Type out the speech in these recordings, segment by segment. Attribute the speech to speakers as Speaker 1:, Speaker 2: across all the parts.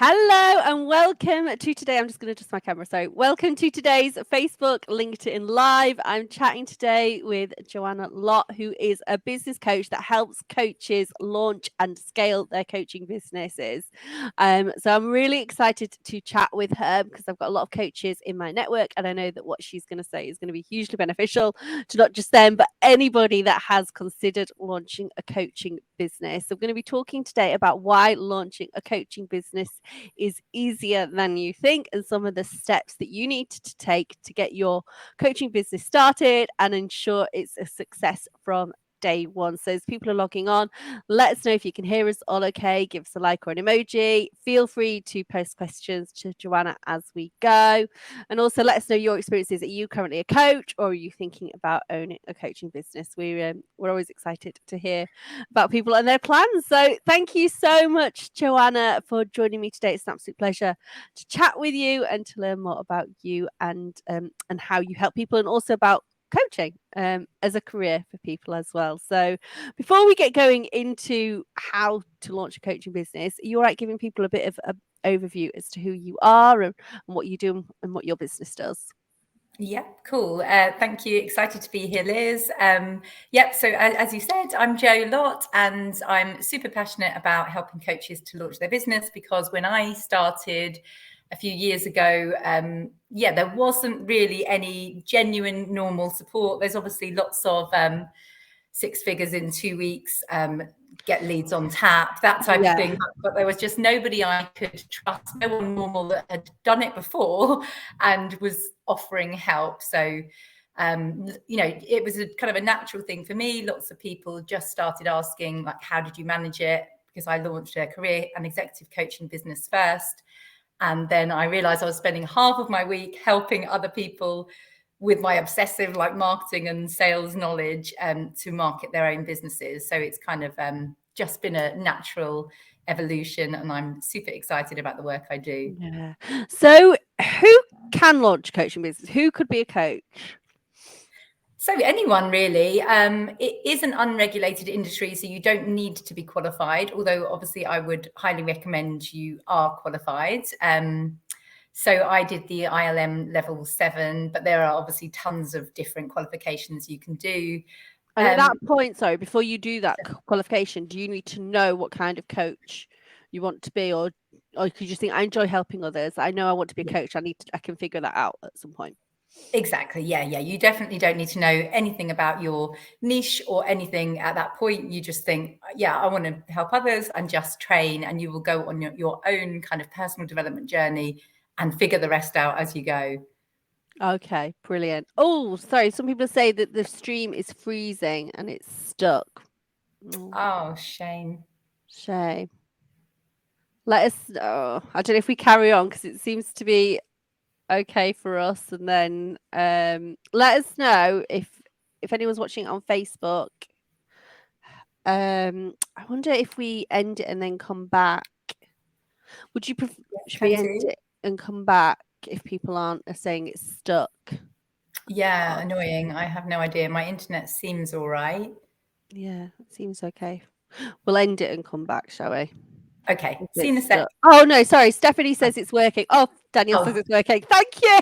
Speaker 1: Hello and welcome to today. I'm just going to adjust my camera. So, welcome to today's Facebook LinkedIn Live. I'm chatting today with Joanna Lott, who is a business coach that helps coaches launch and scale their coaching businesses. So, I'm really excited to chat with her because I've got a lot of coaches in my network, and I know that what she's going to say is going to be hugely beneficial to not just them, but anybody that has considered launching a coaching business. So, we're going to be talking today about why launching a coaching business is easier than you think and some of the steps that you need to take to get your coaching business started and ensure it's a success from day one. So as people are logging on, let us know if you can hear us all okay. Give us a like or an emoji. Feel free to post questions to Joanna as we go. And also let us know your experiences. Are you currently a coach or are you thinking about owning a coaching business? We're always excited to hear about people and their plans. So thank you so much, Joanna, for joining me today. It's an absolute pleasure to chat with you and to learn more about you and how you help people, and also about coaching as a career for people as well. So before we get going into how to launch a coaching business, are you all right giving people a bit of an overview as to who you are and what you do and what your business does?
Speaker 2: Yeah, cool. Thank you. Excited to be here, Liz. So as you said, I'm Jo Lott, and I'm super passionate about helping coaches to launch their business, because when I started a few years ago, there wasn't really any genuine normal support. There's obviously lots of 6 figures in 2 weeks, get leads on tap, that type of thing. But there was just nobody I could trust, no one normal that had done it before and was offering help. So, it was a kind of a natural thing for me. Lots of people just started asking, like, how did you manage it? Because I launched a career and executive coaching business first. And then I realized I was spending half of my week helping other people with my obsessive marketing and sales knowledge to market their own businesses. So it's kind of just been a natural evolution, and I'm super excited about the work I do.
Speaker 1: Yeah. So who can launch a coaching business? Who could be a coach?
Speaker 2: So anyone really. It is an unregulated industry, so you don't need to be qualified, although obviously I would highly recommend you are qualified. So I did the ILM level 7, but there are obviously tons of different qualifications you can do.
Speaker 1: And at that point, sorry, before you do that qualification, do you need to know what kind of coach you want to be, or could you just think, I enjoy helping others, I know I want to be a coach, I can figure that out at some point?
Speaker 2: Exactly. Yeah. You definitely don't need to know anything about your niche or anything at that point. You just think, yeah, I want to help others, and just train, and you will go on your own kind of personal development journey and figure the rest out as you go.
Speaker 1: Okay, brilliant. Oh, sorry, some people say that the stream is freezing and it's stuck.
Speaker 2: Oh, shame.
Speaker 1: Shame. Let us know. I don't know if we carry on because it seems to be okay for us, and then let us know if anyone's watching it on Facebook. I wonder if we end it and then come back. Would you prefer should we end it and come back if people are saying it's stuck?
Speaker 2: Yeah, annoying. I have no idea. My internet seems all right.
Speaker 1: Yeah, it seems okay. We'll end it and come back, shall we?
Speaker 2: Okay. See you in a sec.
Speaker 1: Oh no, sorry. Stephanie says it's working. Oh, Daniel says it's working. Thank you.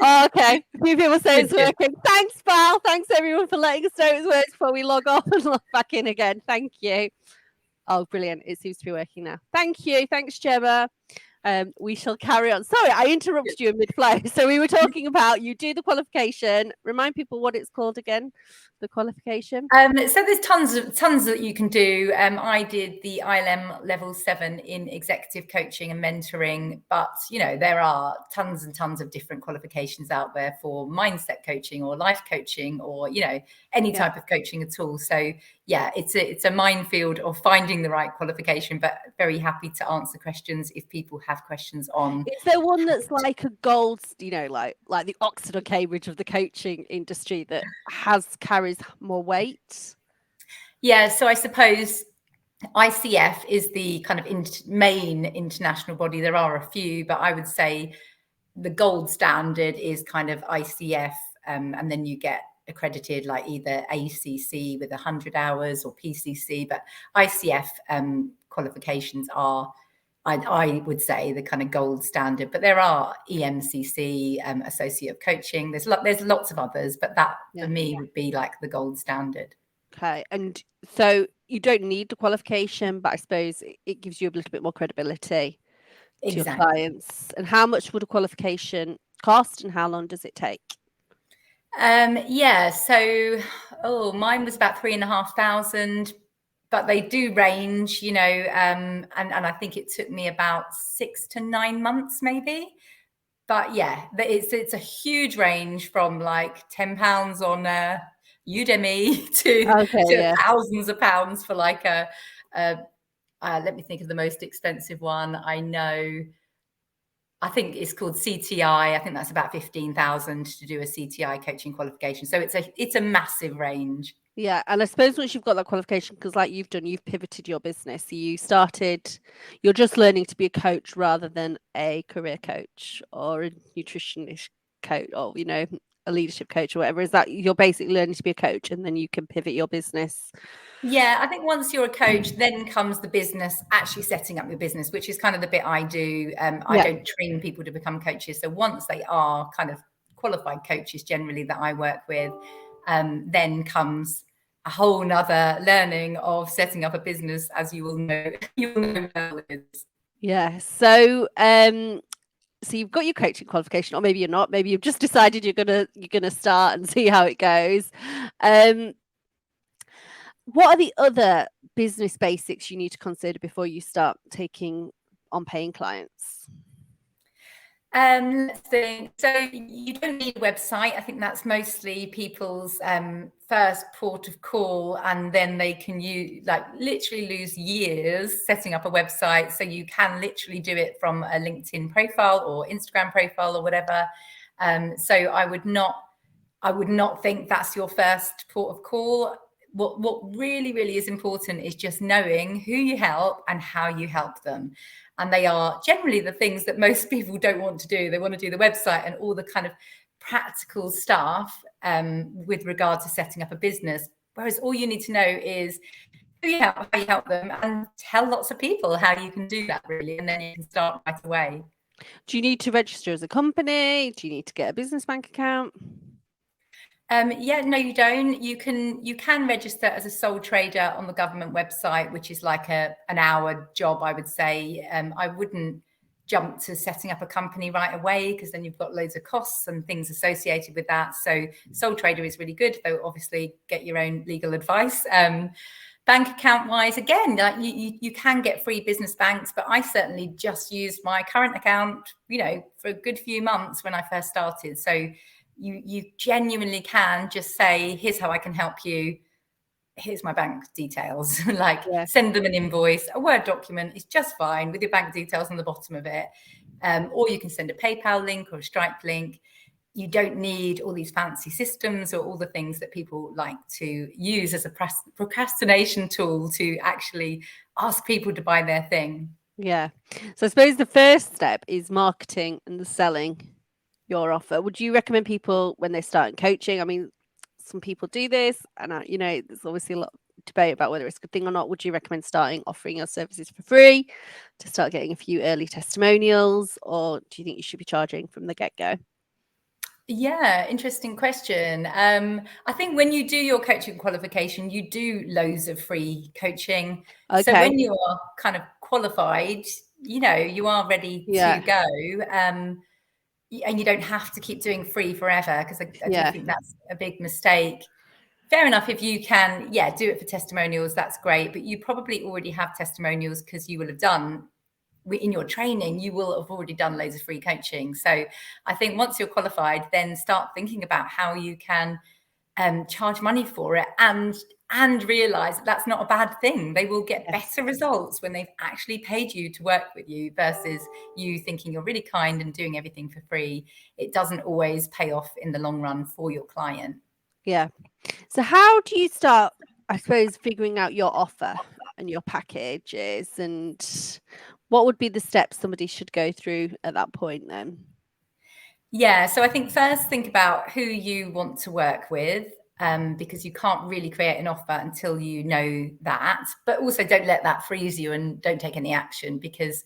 Speaker 1: Okay. A few people say it's working. Thanks, Val. Thanks everyone for letting us know it's worked before we log off and log back in again. Thank you. Oh, brilliant. It seems to be working now. Thank you. Thanks, Gemma. We shall carry on. Sorry, I interrupted you in mid-flow. So we were talking about you do the qualification. Remind people what it's called again, the qualification.
Speaker 2: So there's tons that you can do. I did the ILM level 7 in executive coaching and mentoring, but there are tons and tons of different qualifications out there for mindset coaching or life coaching, or any type of coaching at all. So yeah, it's a minefield of finding the right qualification, but very happy to answer questions if people have questions on.
Speaker 1: Is there one that's like a gold, like the Oxford or Cambridge of the coaching industry that carries more weight?
Speaker 2: Yeah, so I suppose ICF is the kind of main international body. There are a few, but I would say the gold standard is kind of ICF, and then you get accredited like either ACC with 100 hours or PCC, but ICF qualifications are I would say the kind of gold standard, but there are EMCC, Associate of Coaching. There's lots of others, but that for me would be like the gold standard.
Speaker 1: Okay. And so you don't need the qualification, but I suppose it gives you a little bit more credibility to your
Speaker 2: Exactly.
Speaker 1: clients. And how much would a qualification cost and how long does it take?
Speaker 2: Yeah, so mine was about 3,500, but they do range, and I think it took me about 6 to 9 months maybe. But yeah, it's a huge range from like £10 on Udemy
Speaker 1: Okay,
Speaker 2: to
Speaker 1: yeah.
Speaker 2: thousands of pounds for like let me think of the most expensive one I know. I think it's called CTI. I think that's about 15,000 to do a CTI coaching qualification. So it's a massive range.
Speaker 1: Yeah, and I suppose once you've got that qualification, because like you've done, you've pivoted your business. So you're just learning to be a coach rather than a career coach or a nutritionist coach or, a leadership coach or whatever. Is that you're basically learning to be a coach and then you can pivot your business?
Speaker 2: Yeah, I think once you're a coach, then comes the business, actually setting up your business, which is kind of the bit I do. I
Speaker 1: Yeah.
Speaker 2: don't train people to become coaches. So once they are kind of qualified coaches generally that I work with, then comes a whole nother learning of setting up a business, as you will know, you will know well, Liz.
Speaker 1: Yeah. So you've got your coaching qualification, or maybe you're not. Maybe you've just decided you're gonna start and see how it goes. What are the other business basics you need to consider before you start taking on paying clients?
Speaker 2: Let's think. So you don't need a website. I think that's mostly people's first port of call, and then they can literally lose years setting up a website. So you can literally do it from a LinkedIn profile or Instagram profile or whatever. So I would not think that's your first port of call. What really, really is important is just knowing who you help and how you help them. And they are generally the things that most people don't want to do. They want to do the website and all the kind of practical stuff with regard to setting up a business. Whereas all you need to know is who you help, how you help them, and tell lots of people how you can do that, really. And then you can start right away.
Speaker 1: Do you need to register as a company? Do you need to get a business bank account?
Speaker 2: Yeah, no, you don't. You can register as a sole trader on the government website, which is like an hour job, I would say. I wouldn't jump to setting up a company right away because then you've got loads of costs and things associated with that. So sole trader is really good, though obviously get your own legal advice. Bank account wise, again, like you can get free business banks, but I certainly just used my current account, for a good few months when I first started. So you genuinely can just say, here's how I can help you. Here's my bank details.
Speaker 1: Yeah.
Speaker 2: Send them an invoice. A Word document is just fine with your bank details on the bottom of it. Or you can send a PayPal link or a Stripe link. You don't need all these fancy systems or all the things that people like to use as a procrastination tool to actually ask people to buy their thing.
Speaker 1: Yeah. So I suppose the first step is marketing and the selling your offer. Would you recommend people when they start coaching? I mean, some people do this, and there's obviously a lot of debate about whether it's a good thing or not. Would you recommend offering your services for free to start getting a few early testimonials, or do you think you should be charging from the get-go?
Speaker 2: Yeah, interesting question. I think when you do your coaching qualification, you do loads of free coaching. So
Speaker 1: Okay.
Speaker 2: when you are kind of qualified, you are ready to
Speaker 1: Yeah.
Speaker 2: go. And you don't have to keep doing free forever, because I do
Speaker 1: Yeah.
Speaker 2: think that's a big mistake. Fair enough, if you can, do it for testimonials, that's great. But you probably already have testimonials because you will have done in your training, you will have already done loads of free coaching. So I think once you're qualified, then start thinking about how you can charge money for it, and realize that that's not a bad thing. They will get better results when they've actually paid you to work with you versus you thinking you're really kind and doing everything for free. It doesn't always pay off in the long run for your client.
Speaker 1: Yeah. So how do you start, I suppose, figuring out your offer and your packages, and what would be the steps somebody should go through at that point then?
Speaker 2: Yeah, so I think first think about who you want to work with, because you can't really create an offer until you know that. But also don't let that freeze you and don't take any action, because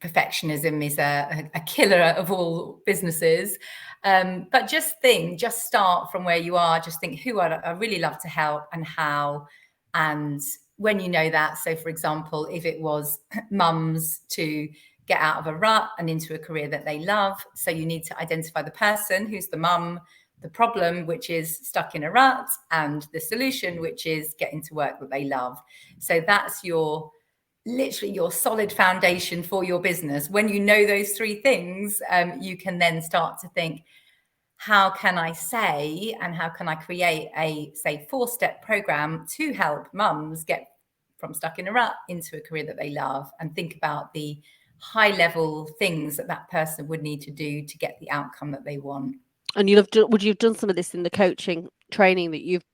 Speaker 2: perfectionism is a killer of all businesses. But just start from where you are. Just think, who I really love to help and how. And when you know that, so for example, if it was mums to get out of a rut and into a career that they love, so you need to identify the person who's the mum, the problem, which is stuck in a rut, and the solution, which is getting to work that they love. So that's literally your solid foundation for your business. When you know those three things, you can then start to think, how can I say, and how can I create a, say, 4-step program to help mums get from stuck in a rut into a career that they love, and think about the high level things that person would need to do to get the outcome that they want.
Speaker 1: And would you have done some of this in the coaching training that you've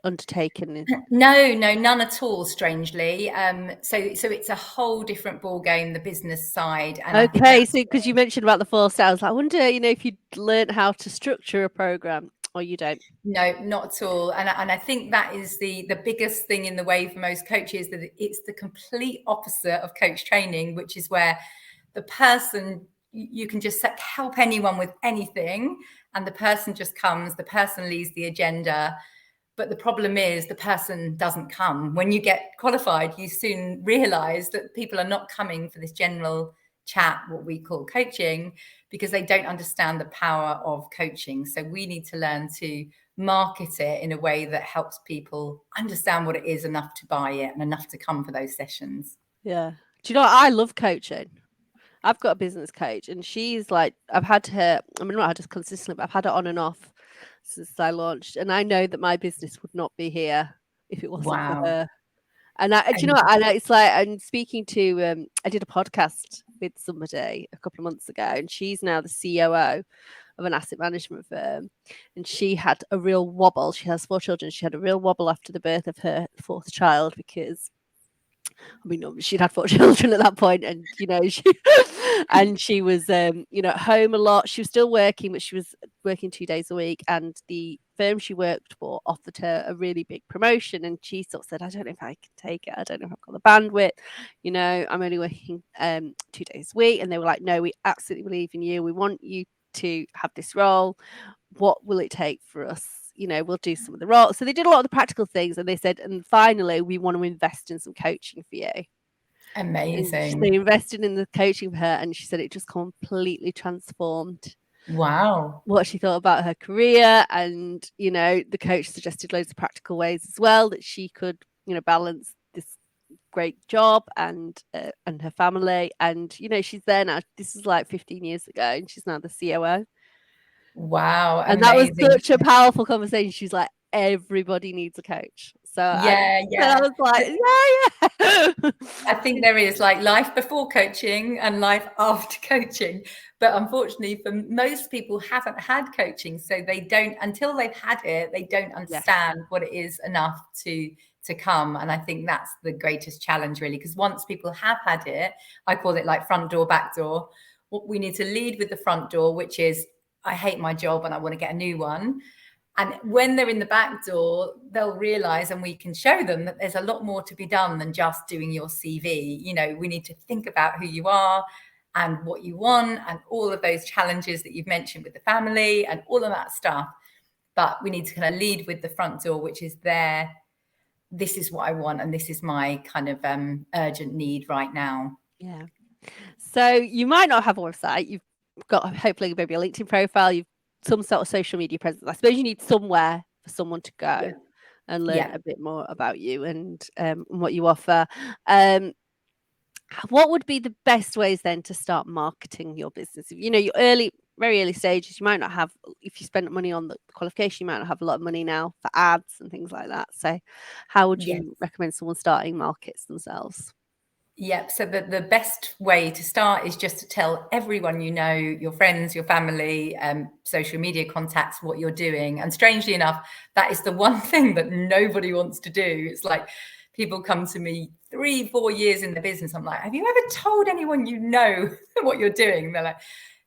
Speaker 1: undertaken?
Speaker 2: No, none at all, strangely. So it's a whole different ball game, the business side. And I think
Speaker 1: Okay, so because you mentioned about the 4 steps, I wonder, if you'd learned how to structure a program, or you don't.
Speaker 2: No, not at all. And I think that is the biggest thing in the way for most coaches, that it's the complete opposite of coach training, which is where the person, you can just help anyone with anything, and the person just comes, the person leads the agenda. But the problem is the person doesn't come. When you get qualified, you soon realize that people are not coming for this general chat, what we call coaching, because they don't understand the power of coaching. So we need to learn to market it in a way that helps people understand what it is enough to buy it and enough to come for those sessions.
Speaker 1: Yeah. Do you know what? I love coaching. I've got a business coach, and she's like, I've had her, I mean, not had her consistently, but I've had her on and off since I launched. And I know that my business would not be here if it wasn't for
Speaker 2: Wow.
Speaker 1: her. And do you know what? And it's like, I'm speaking to, I did a podcast with somebody a couple of months ago, and she's now the COO of an asset management firm. And she had a real wobble. She has 4 children. She had a real wobble after the birth of her 4th child, because I mean, she'd had 4 children at that point, and she was, at home a lot. She was still working, but she was working 2 days a week, and the firm she worked for offered her a really big promotion, and she sort of said, "I don't know if I can take it. I don't know if I've got the bandwidth. I'm only working 2 days a week." And they were like, "No, we absolutely believe in you. We want you to have this role. What will it take for us? We'll do some of the roles." So they did a lot of the practical things, and they said, "And finally, we want to invest in some coaching for you." And they
Speaker 2: Amazing.
Speaker 1: invested in the coaching for her, and she said it just completely transformed
Speaker 2: Wow.
Speaker 1: what she thought about her career. And the coach suggested loads of practical ways as well that she could balance this great job and her family. And she's there now. This is like 15 years ago, and she's now the COO.
Speaker 2: Wow.
Speaker 1: And that was
Speaker 2: Amazing.
Speaker 1: such a powerful conversation. She's like, everybody needs a coach. So
Speaker 2: Yeah,
Speaker 1: I
Speaker 2: yeah.
Speaker 1: was like, yeah.
Speaker 2: I think there is like life before coaching and life after coaching. But unfortunately, for most people haven't had coaching. So they don't, until they've had it, they don't
Speaker 1: Yes.
Speaker 2: understand what it is enough to come. And I think that's the greatest challenge, really, because once people have had it, I call it like front door, back door. We need to lead with the front door, which is, I hate my job and I want to get a new one. And when they're in the back door, they'll realize, and we can show them, that there's a lot more to be done than just doing your CV. We need to think about who you are and what you want, and all of those challenges that you've mentioned with the family and all of that stuff. But we need to kind of lead with the front door, which is there. This is what I want, and this is my kind of urgent need right now.
Speaker 1: Yeah. So you might not have a website. You've got hopefully maybe a LinkedIn profile. You've some sort of social media presence. I suppose you need somewhere for someone to go and learn
Speaker 2: Yeah.
Speaker 1: a bit more about you and what you offer. What would be the best ways then to start marketing your business? Your very early stages, you might not have, if you spend money on the qualification, you might not have a lot of money now for ads and things like that. So how would
Speaker 2: Yes.
Speaker 1: you recommend someone starting markets themselves?
Speaker 2: Yep. So the best way to start is just to tell everyone your friends, your family, social media contacts, what you're doing. And strangely enough, that is the one thing that nobody wants to do. It's like people come to me 3-4 years in the business. I'm like, have you ever told anyone what you're doing? And they're like,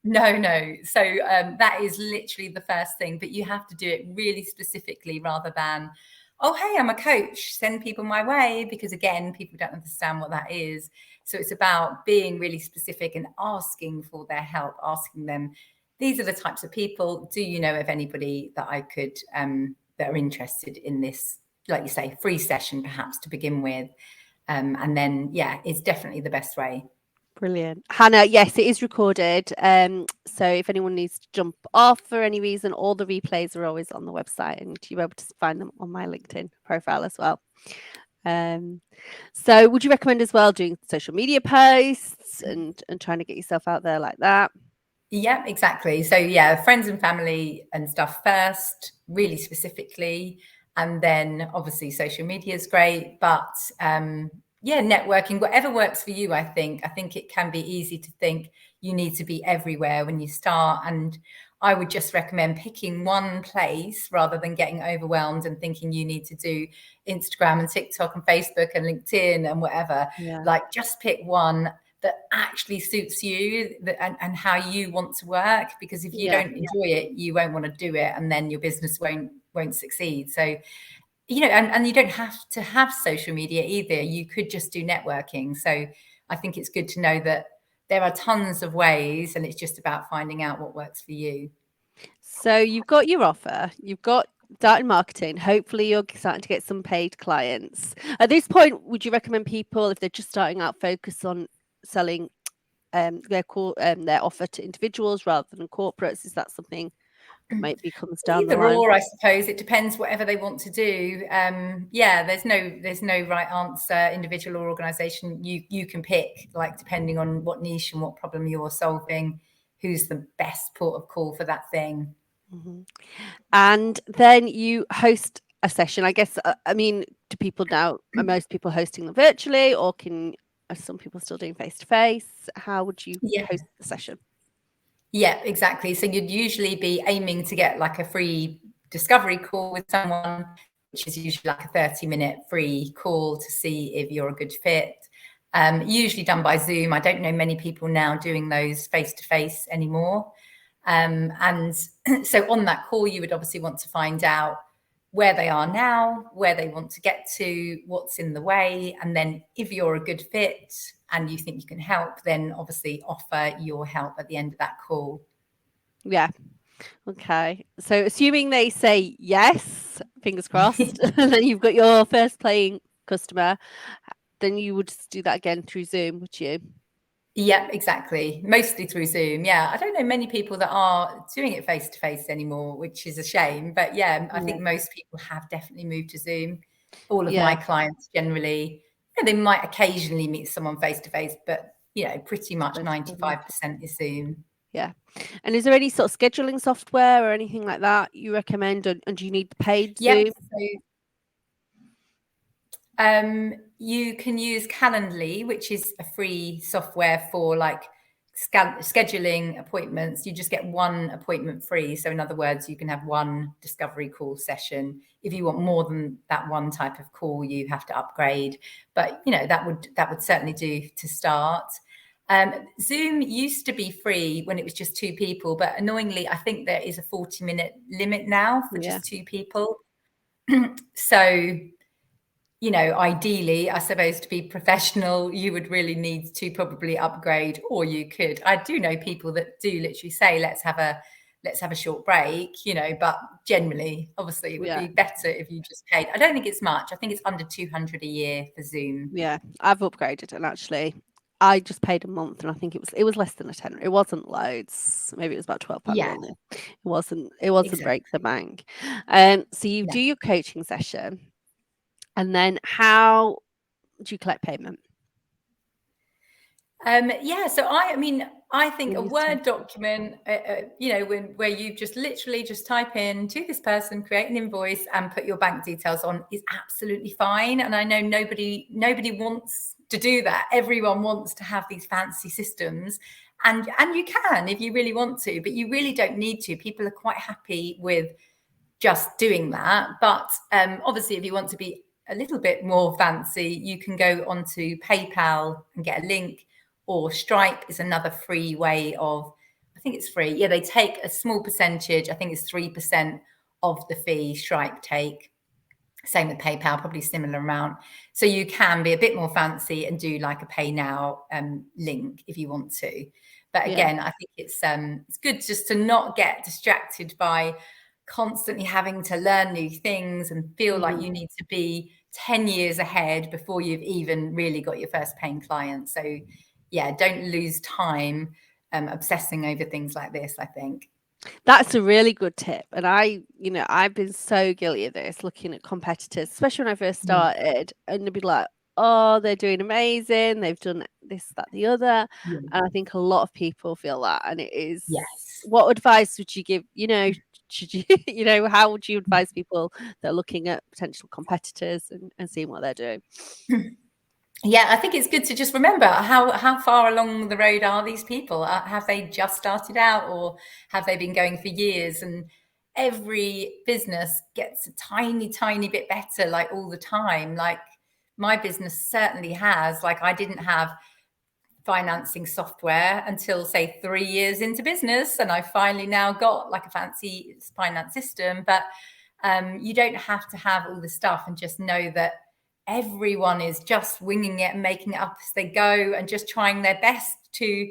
Speaker 2: no. So that is literally the first thing. But you have to do it really specifically, rather than, oh, hey, I'm a coach, send people my way, because again, people don't understand what that is. So it's about being really specific and asking for their help, asking them, these are the types of people. Do you know of anybody that I could, that are interested in this, like you say, free session perhaps to begin with? And then, yeah, it's definitely the best way.
Speaker 1: Brilliant. Hannah, yes, it is recorded. So if anyone needs to jump off for any reason, all the replays are always on the website and you'll be able to find them on my LinkedIn profile as well. So would you recommend as well doing social media posts and trying to get yourself out there like that?
Speaker 2: Yeah, exactly. So yeah, friends and family and stuff first, really specifically, and then obviously social media is great, but yeah, networking, whatever works for you. I think it can be easy to think you need to be everywhere when you start, and I would just recommend picking one place rather than getting overwhelmed and thinking you need to do Instagram and TikTok and Facebook and LinkedIn and whatever.
Speaker 1: Yeah.
Speaker 2: Like, just pick one that actually suits you and how you want to work, because if you don't enjoy it, you won't want to do it, and then your business won't succeed. So, you know, and you don't have to have social media either. You could just do networking. So I think it's good to know that there are tons of ways, and it's just about finding out what works for you.
Speaker 1: So you've got your offer, you've got starting marketing. Hopefully, you're starting to get some paid clients. At this point, would you recommend people, if they're just starting out, focus on selling their offer to individuals rather than corporates? Is that something that maybe comes down the
Speaker 2: Either
Speaker 1: line?
Speaker 2: or, I suppose. It depends whatever they want to do. Yeah, there's no right answer, individual or organization. You can pick, like, depending on what niche and what problem you're solving, who's the best port of call for that thing.
Speaker 1: Mm-hmm. And then you host a session. I guess, I mean, do people now, are most people hosting them virtually, or are some people still doing face to face? How would you
Speaker 2: Yeah.
Speaker 1: host the session?
Speaker 2: Yeah, exactly. So you'd usually be aiming to get like a free discovery call with someone, which is usually like a 30-minute free call to see if you're a good fit. Usually done by Zoom. I don't know many people now doing those face to face anymore. And so on that call, you would obviously want to find out where they are now, where they want to get to, what's in the way. And then if you're a good fit and you think you can help, then obviously offer your help at the end of that call.
Speaker 1: Yeah. Okay. So assuming they say yes, fingers crossed, and then you've got your first paying customer, then you would just do that again through Zoom, would you?
Speaker 2: Yeah, exactly. Mostly through Zoom. Yeah. I don't know many people that are doing it face to face anymore, which is a shame. But yeah, I think most people have definitely moved to Zoom. All of my
Speaker 1: Yeah.
Speaker 2: clients generally, they might occasionally meet someone face to face, but you know, pretty much
Speaker 1: Most of them,
Speaker 2: 95% is Zoom.
Speaker 1: yeah. And is there any sort of scheduling software or anything like that you recommend? And do you need the paid
Speaker 2: Yep.
Speaker 1: Zoom?
Speaker 2: So you can use Calendly, which is a free software for like scheduling appointments. You just get one appointment free. So in other words, you can have one discovery call session. If you want more than that one type of call, you have to upgrade. But you know, that would certainly do to start. Zoom used to be free when it was just two people, but annoyingly, I think there is a 40-minute limit now for
Speaker 1: Yeah.
Speaker 2: just two people. So, you know, ideally, I suppose to be professional, you would really need to probably upgrade, or you could. I do know people that do literally say, let's have a short break, you know, but generally, obviously, it would
Speaker 1: Yeah.
Speaker 2: be better if you just paid. I don't think it's much. I think it's under 200 a year for Zoom.
Speaker 1: Yeah. I've upgraded, and actually I just paid a month, and I think it was less than a tenner. It wasn't loads. Maybe it was about £12 a
Speaker 2: Yeah,
Speaker 1: month. It wasn't break the
Speaker 2: exactly.
Speaker 1: bank. So you
Speaker 2: No.
Speaker 1: do your coaching session, and then how do you collect payment?
Speaker 2: Yeah, so I mean, I think
Speaker 1: When
Speaker 2: a
Speaker 1: you start?
Speaker 2: Word document, you know, where you just literally just type in to this person, create an invoice, and put your bank details on is absolutely fine. And I know nobody wants to do that. Everyone wants to have these fancy systems, and you can if you really want to, but you really don't need to. People are quite happy with just doing that. But obviously, if you want to be a little bit more fancy, you can go onto PayPal and get a link, or Stripe is another free way of, I think it's free. Yeah, they take a small percentage. I think it's 3% of the fee Stripe take. Same with PayPal, probably similar amount. So you can be a bit more fancy and do like a pay now link if you want to. But
Speaker 1: Yeah.
Speaker 2: again, I think it's good just to not get distracted by constantly having to learn new things and feel like
Speaker 1: Mhm.
Speaker 2: you need to be 10 years ahead before you've even really got your first paying client. So yeah, don't lose time obsessing over things like this, I think.
Speaker 1: That's a really good tip. And I've been so guilty of this, looking at competitors, especially when I first
Speaker 2: Mm.
Speaker 1: started, and to be like, oh, they're doing amazing. They've done this, that, the other.
Speaker 2: Yeah.
Speaker 1: And I think a lot of people feel that. And it is,
Speaker 2: Yes.
Speaker 1: what advice would you give? Should you, how would you advise people that are looking at potential competitors and seeing what they're doing?
Speaker 2: Yeah, I think it's good to just remember how far along the road are these people? Have they just started out, or have they been going for years? And every business gets a tiny, tiny bit better, like all the time. Like my business certainly has. Like I didn't have financing software until say 3 years into business, and I finally now got like a fancy finance system. But you don't have to have all the stuff, and just know that everyone is just winging it and making it up as they go and just trying their best to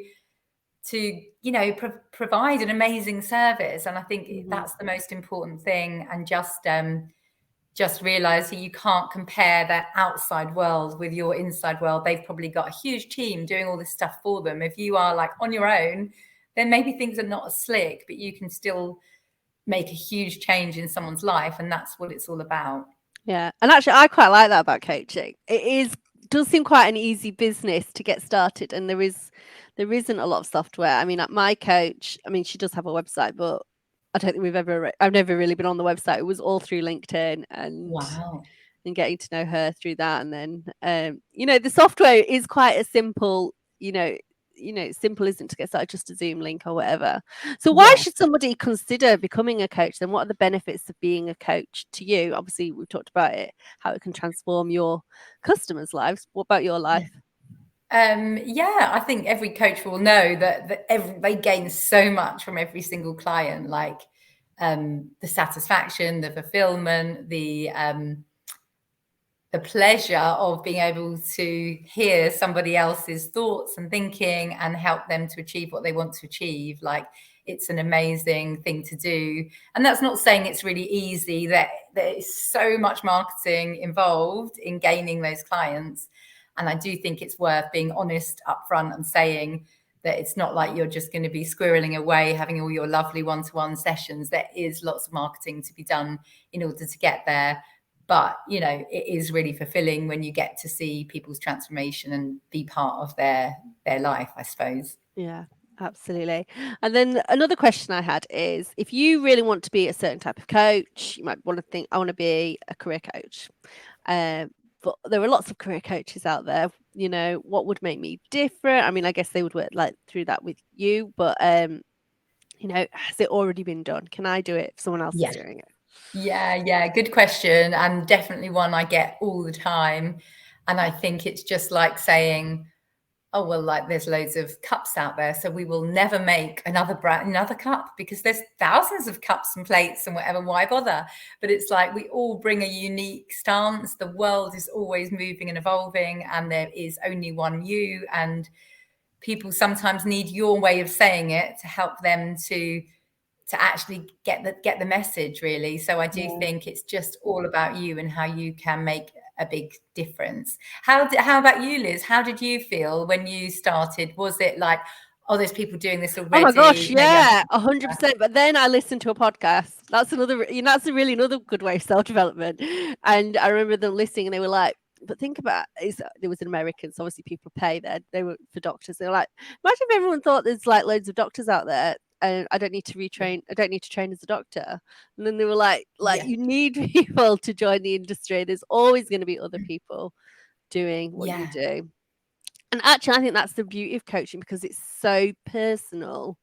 Speaker 2: provide an amazing service. And I think
Speaker 1: Mhm.
Speaker 2: that's the most important thing. And just realize that you can't compare their outside world with your inside world. They've probably got a huge team doing all this stuff for them. If you are like on your own, then maybe things are not as slick, but you can still make a huge change in someone's life. And that's what it's all about.
Speaker 1: Yeah, and actually, I quite like that about coaching. Does seem quite an easy business to get started, and there isn't a lot of software. I mean, at my coach, I mean, she does have a website, but I don't think I've never really been on the website. It was all through LinkedIn
Speaker 2: Wow.
Speaker 1: and getting to know her through that. And then, the software is quite a simple, simple isn't to get started, just a Zoom link or whatever. So why
Speaker 2: Yeah.
Speaker 1: should somebody consider becoming a coach? Then what are the benefits of being a coach to you? Obviously, we've talked about it, how it can transform your customers' lives. What about your life?
Speaker 2: Yeah, I think every coach will know that they gain so much from every single client, like the satisfaction, the fulfillment, the pleasure of being able to hear somebody else's thoughts and thinking and help them to achieve what they want to achieve. Like it's an amazing thing to do. And that's not saying it's really easy. That there is so much marketing involved in gaining those clients. And I do think it's worth being honest upfront and saying that it's not like you're just going to be squirreling away having all your lovely one-to-one sessions. There is lots of marketing to be done in order to get there. But it is really fulfilling when you get to see people's transformation and be part of their life, I suppose.
Speaker 1: Yeah, absolutely. And then another question I had is, if you really want to be a certain type of coach, you might want to think, I want to be a career coach. Um, but there are lots of career coaches out there. What would make me different? I mean, I guess they would work like through that with you, but has it already been done? Can I do it if someone else is
Speaker 2: Yeah.
Speaker 1: doing it?
Speaker 2: Yeah, good question, and definitely one I get all the time. And I think it's just like saying, oh well, like there's loads of cups out there, so we will never make another cup because there's thousands of cups and plates and whatever. Why bother? But it's like we all bring a unique stance. The world is always moving and evolving, and there is only one you. And people sometimes need your way of saying it to help them to actually get the message, really. So I do
Speaker 1: Yeah.
Speaker 2: think it's just all about you and how you can make a big difference. How about you, Liz? How did you feel when you started? Was it like, oh, there's people doing this
Speaker 1: Oh my gosh,
Speaker 2: already, maybe I
Speaker 1: yeah,
Speaker 2: should?
Speaker 1: 100%. But then I listened to a podcast. That's a really another good way of self-development. And I remember them listening and they were like, but think about there was an American, so obviously people pay there. They were for doctors. They were like, imagine if everyone thought there's like loads of doctors out there and I don't need to retrain, I don't need to train as a doctor. And then they were like
Speaker 2: Yeah,
Speaker 1: you need people to join the industry. There's always going to be other people doing what you
Speaker 2: yeah,
Speaker 1: do. And actually, I think that's the beauty of coaching because it's so personal.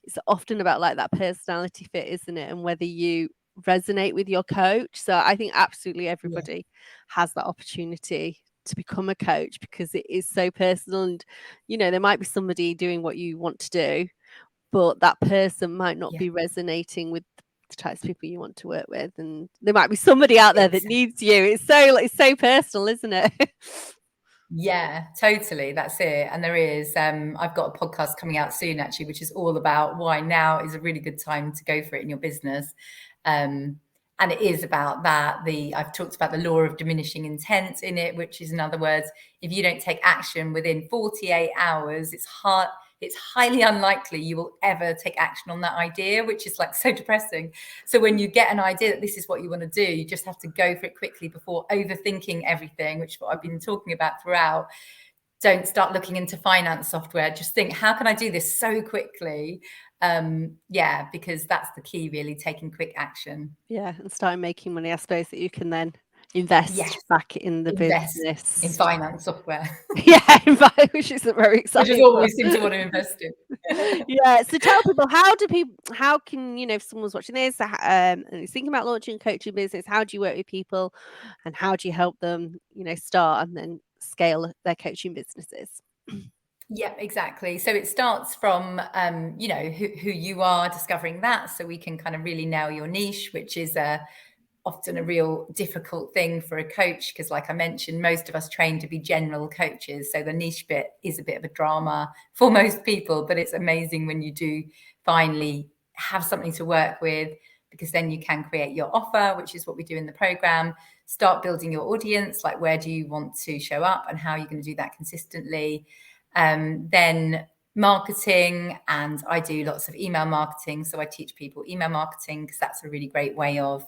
Speaker 1: It's often about like that personality fit, isn't it? And whether you resonate with your coach. So I think absolutely
Speaker 2: yeah,
Speaker 1: everybody has that opportunity to become a coach because it is so personal. And, there might be somebody doing what you want to do, but that person might not
Speaker 2: yeah,
Speaker 1: be resonating with the types of people you want to work with, and there might be somebody out there that needs you. It's so personal, isn't it?
Speaker 2: Yeah, totally. That's it. And there is, I've got a podcast coming out soon, actually, which is all about why now is a really good time to go for it in your business. And it is about that. I've talked about the law of diminishing intent in it, which is, in other words, if you don't take action within 48 hours, it's highly unlikely you will ever take action on that idea, which is like so depressing. So when you get an idea that this is what you want to do, you just have to go for it quickly before overthinking everything, which is what I've been talking about throughout. Don't start looking into finance software. Just think, how can I do this so quickly? Because that's the key, really, taking quick action.
Speaker 1: Yeah, and starting making money, I suppose, that you can then invest back in the business.
Speaker 2: In finance software.
Speaker 1: Yeah, which is very exciting.
Speaker 2: Which is all we seem to want to invest in.
Speaker 1: Yeah. So tell people, how can, if someone's watching this and is thinking about launching a coaching business, how do you work with people and how do you help them, start and then scale their coaching businesses?
Speaker 2: Yeah, exactly. So it starts from, who you are, discovering that, so we can kind of really nail your niche, which is often a real difficult thing for a coach, because like I mentioned, most of us train to be general coaches. So the niche bit is a bit of a drama for most people, but it's amazing when you do finally have something to work with, because then you can create your offer, which is what we do in the program. Start building your audience, like where do you want to show up and how are you going to do that consistently. Then marketing, and I do lots of email marketing. So I teach people email marketing because that's a really great way of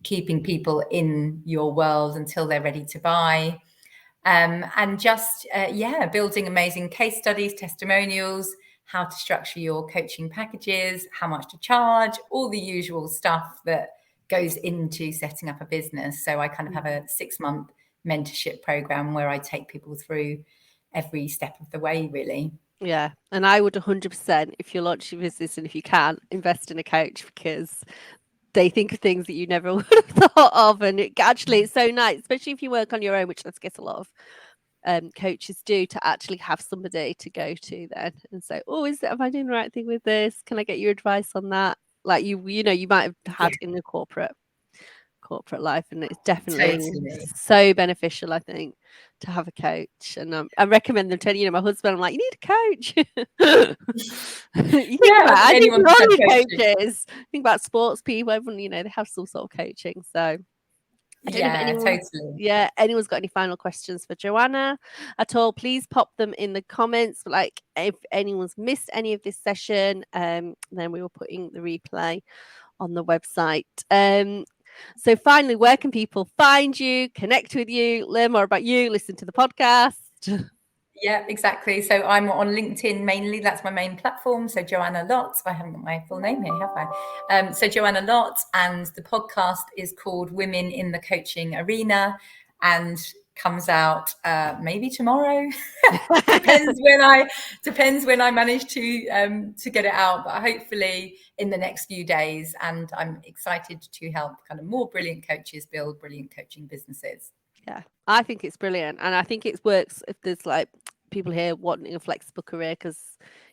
Speaker 2: keeping people in your world until they're ready to buy. And just, building amazing case studies, testimonials, how to structure your coaching packages, how much to charge, all the usual stuff that goes into setting up a business. So I kind of have a 6-month mentorship program where I take people through every step of the way, really.
Speaker 1: Yeah. And I would 100%, if you're launching a business and if you can, invest in a coach, because they think of things that you never would have thought of. And it's so nice, especially if you work on your own, which I guess a lot of coaches do, to actually have somebody to go to then and say, oh, am I doing the right thing with this? Can I get your advice on that? Like you might have had in the corporate life, and it's definitely so beneficial, I think, to have a coach. And I recommend them to my husband. I'm like, you need a coach. You think about it, I think all your coaches, think about sports people, everyone, they have some sort of coaching. So I don't know if anyone's got any final questions for Joanna at all, please pop them in the comments. Like if anyone's missed any of this session, then we were putting the replay on the website. So finally, where can people find you, connect with you, learn more about you, listen to the podcast?
Speaker 2: Yeah, exactly. So I'm on LinkedIn mainly. That's my main platform. So Joanna Lott. I haven't got my full name here, have I? So Joanna Lott, and the podcast is called Women in the Coaching Arena, and comes out maybe tomorrow. depends when I manage to get it out, but hopefully in the next few days. And I'm excited to help kind of more brilliant coaches build brilliant coaching businesses.
Speaker 1: Yeah, I think it's brilliant, and I think it works if there's like people here wanting a flexible career, because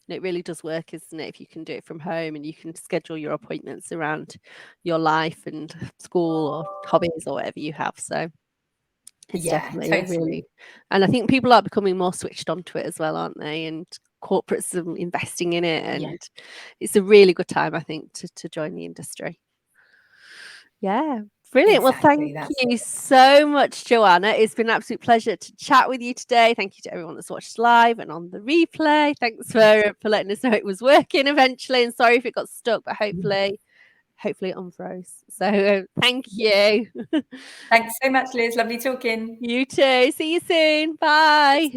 Speaker 1: it really does work, isn't it? If you can do it from home and you can schedule your appointments around your life and school or hobbies or whatever you have. So it's definitely really, and I think people are becoming more switched onto it as well, aren't they? And corporates are investing in it, and it's a really good time, I think, to join the industry. Yeah, brilliant. Exactly, well, thank you so much, Joanna. It's been an absolute pleasure to chat with you today. Thank you to everyone that's watched live and on the replay. Thanks for letting us know it was working eventually. And sorry if it got stuck, but hopefully it unfroze. So thank you.
Speaker 2: Thanks so much, Liz. Lovely talking.
Speaker 1: You too. See you soon. Bye.